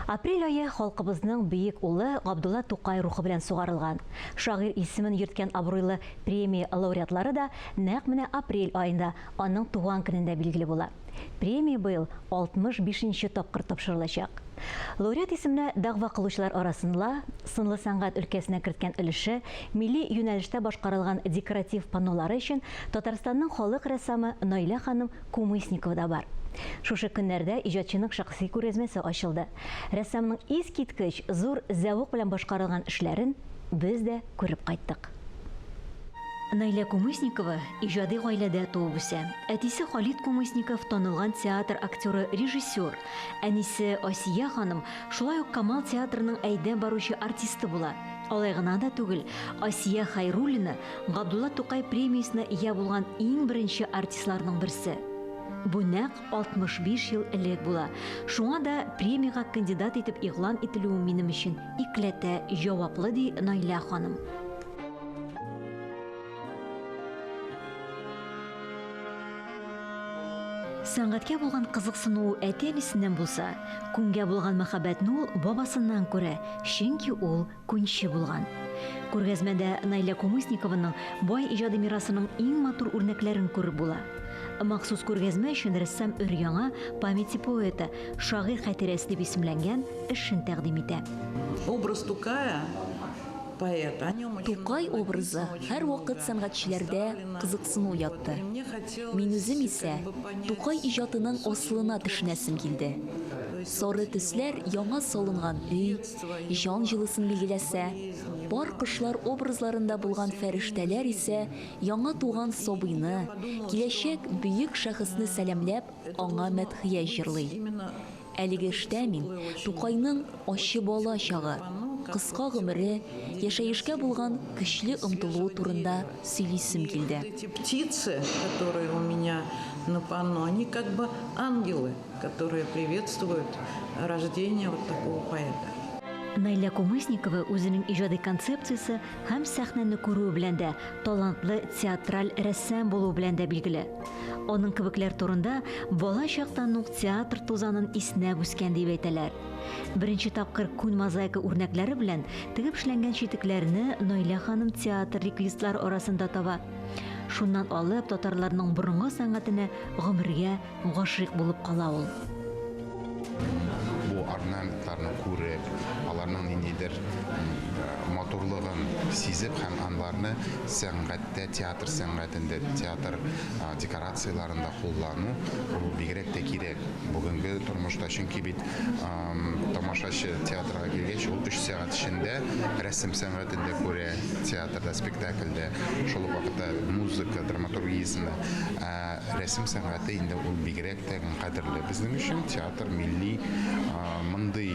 Апрель айы халкыбызның бөек улы Габдулла Тукай рухы белән сугарылган. Шагыйрь исемен йөрткән абруйлы премия лауреатлары да нәкъ менә апрель айында аның туган көнендә билгеле була. Премия быел 65-нче тапкыр тапшырылачак. Лауреат исеменә дәгъва кылучылар арасында сынлы сәнгать өлкәсенә керткән өлеше, милли юнәлештә башкарылган декоратив паннолары өчен Татарстанның халык рәссамы Наилә ханым Кумысникова да бар. Шушы көннәрдә иҗатчының шәхси күргәзмәсе ачылды. Рәссамның искиткеч, зур зәвык белән башкарылган эшләрен без дә күреп кайттык. Наилә Кумысникова иҗади гаиләдә туып үсә. Әтисе Халид Кумысников танылган театр актеры, режиссер. Әнисе Асия ханым шулай ук Камал театрының әйдә баручы артисты була. Алай гына да түгел, Асия Хайруллина Габдулла Тукай премиясенә ия булган иң беренче артистларның берсе. Бу нәкъ 65 ел элек була. Шуңа да премияга кандидат итеп игълан ителүе минем өчен икләтә, җаваплы ди Наилә ханым. Сәнгатькә булган кызыксыну әти-әнисеннән булса, күнгә булган мәхәббәтне ул бабасыннан күрә, чөнки ул күнче булган. Күргәзмәдә Наилә Кумысникованың бай иҗади мирасының иң матур үрнәкләрен күреп була. Махсус күргәзмә өчен рәссам өр-яңа памяти поэта, шагыйрь хатирәсе дип исемләнгән эшен тәкъдим итә. Образ Тукая поэта. Тукай образы һәр вакыт сәнгатьчеләрдә кызыксыну ятты. Мин үзем исә Тукай иҗатының аслына төшенәсем килде. Сары төсләр яңа салынган өй, җан җылысын билгеләсә, бар кышлар образларында булган фәрештәләр исә яңа туган сабыйны, киләчәк бөек шәхесне сәламләп, аңа мәдхия җырлый. Әлеге эштә мин Тукайның ачы бала чагы, кыска гомере, яшәешкә булган көчле омтылуы турында сөйлисем килде. Эти птицы, которые у меня на панно, они как бы ангелы, которые приветствуют рождение вот такого поэта. Наилә Кумысникова үзенең иҗади концепциясе һәм сәхнәне күрү белән дә талантлы театраль рәссам булу белән дә билгеле. Аның кебекләр турында бала чактан ук театр тузанын иснәп үскән дип әйтәләр. Беренче тапкыр күн мозаика үрнәкләре белән тегеп эшләнгән читекләрне Наилә ханым театр реквизитлар арасында таба. Шуннан алып татарларның борынгы сәнгатенә гомергә гашыйк булып кала ул. Бу орнаментларны күреп, аларның ниндидер матурлыгын сизеп һәм анларны сәнгатьтә, театр сәнгатендә, театр декорацияларында куллану бигрәк тә кирәк. Бүгенге тормышта, чөнки бит тамашачы театрга килгәч, ул 3 сәгать эчендә рәсем сәнгатендә күрә, театрда, спектакльдә, шул ук вакытта музыка, драматургиясендә, рәсем сәнгате инде ул бигрәк тә кадерле. Безнең өчен театр милли мондый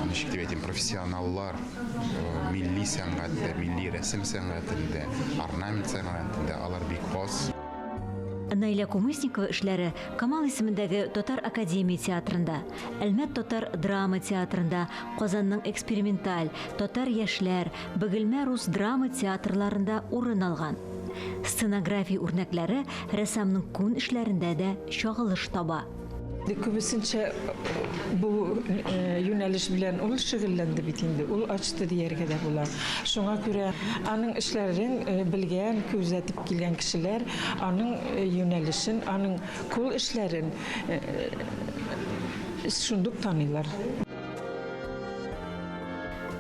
ничек дип әйтим, профессионаллар милли сәнгатьтә, милли рәсем сәнгатендә, орнамент сәнгатендә алар бик хас. Наилә Кумысникова эшләре Камал исемендәге Татар академия театрында, Әлмәт татар драма театрында, Казанның эксперименталь, Татар яшьләр, Бөгелмә рус драма театрларында урын алган. Сценография үрнәкләре рәссамның күн эшләрендә дә чагылыш таба. Күбесенчә бу юнәлеш белән ул шөгыльләнде бит инде. Ул ачты дияргә дә була. Шуңа күрә аның эшләрен белгән, күзәтеп килгән кешеләр аның юнәлешен, аның кул эшләрен шундук таныйлар.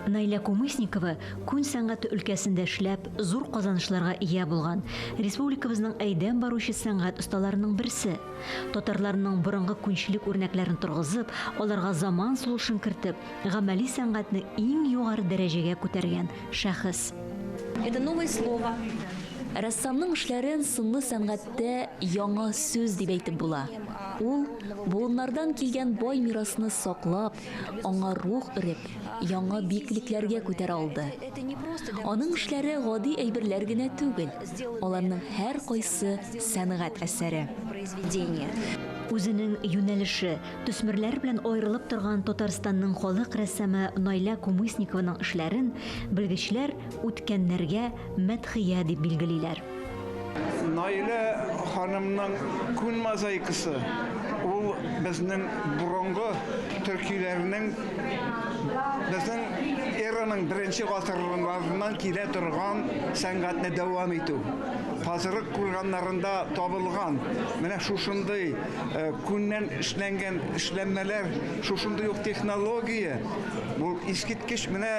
Наилә Кумысникова күн сәнгате өлкәсендә эшләп, зур казанышларга ия булган. Республикабызның әйдән баручы сәнгать осталарының берсе. Татарларның борынгы күнчелек үрнәкләрен торгызып, аларга заман сулышын кертеп, гамәли сәнгатьне иң югары дәрәҗәгә күтәргән шәхес. Это новое слово. Рәссамның эшләрен сынлы сәнгатьтә яңа сүз дип әйтеп була. Ул буыннардан килгән бай мирасны саклап, аңа рух өреп, яңа биклекләргә күтәрә алды. Аның эшләре гади әйберләр генә түгел, аларның һәр кайсы сәнгать әсәре. Үзенең юнәлеше, төсмерләр белән аерылып торган Татарстанның халык рәссамы Наилә Кумысникованың эшләрен белгечләр үткәннәргә мәдхия дип билгелиләр. Наилә ханымның күн мозаикасы ул ул безнең бурынгы төркиләрнең безнең эраның беренче гасырларыннан килә торган сәнгатьне дәвам итү. Хәзерге курганнарында табылган менә шушындый күннән эшләнгән эшләнмәләр, шушындый ук технология бу искиткеч менә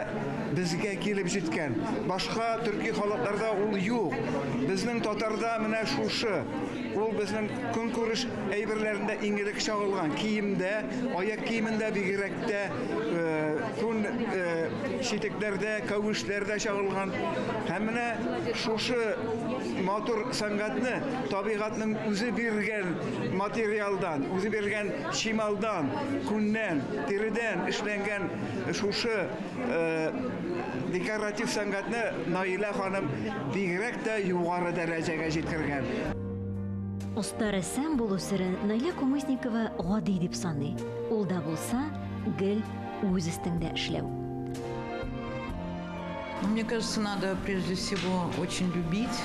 безгә килеп җиткән. Башка төрки халыкларда ул юк. Безнең татарда менә шушы. Ул безнең көнкүреш әйберләрендә иңелек чагылган киемдә, аяк киемендә бигрәк тә күн читекләрдә, кәвешләрдә чагылган. Һәм менә шушы матур сәнгатьне табигатьнең үзе биргән материалдан, үзе биргән чималдан, күннән, тиридән эшләнгән шушы декоратив сәнгатьне Наилә ханым бигрәк тә югары дәрәҗәгә җиткергән. Оста рәссам булу серен Наилә Кумысникова гади дип саный. Ул да булса, гел үз өстендә эшләү. Мне кажется, надо прежде всего очень любить.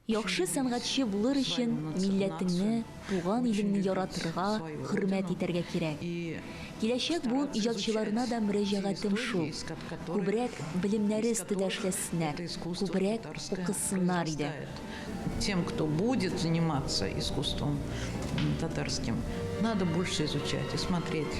Яхшы сәнгатьче булыр өчен милләтеңне, туган илеңне яратырга, хөрмәт итәргә кирәк. Киләчәк буын иҗатчыларына да мөрәҗәгатем шул. Күбрәк белемнәре өстендә эшләсеннәр, күбрәк укысыннар иде. Тем, кто будет заниматься искусством татарским, надо больше изучать и смотреть.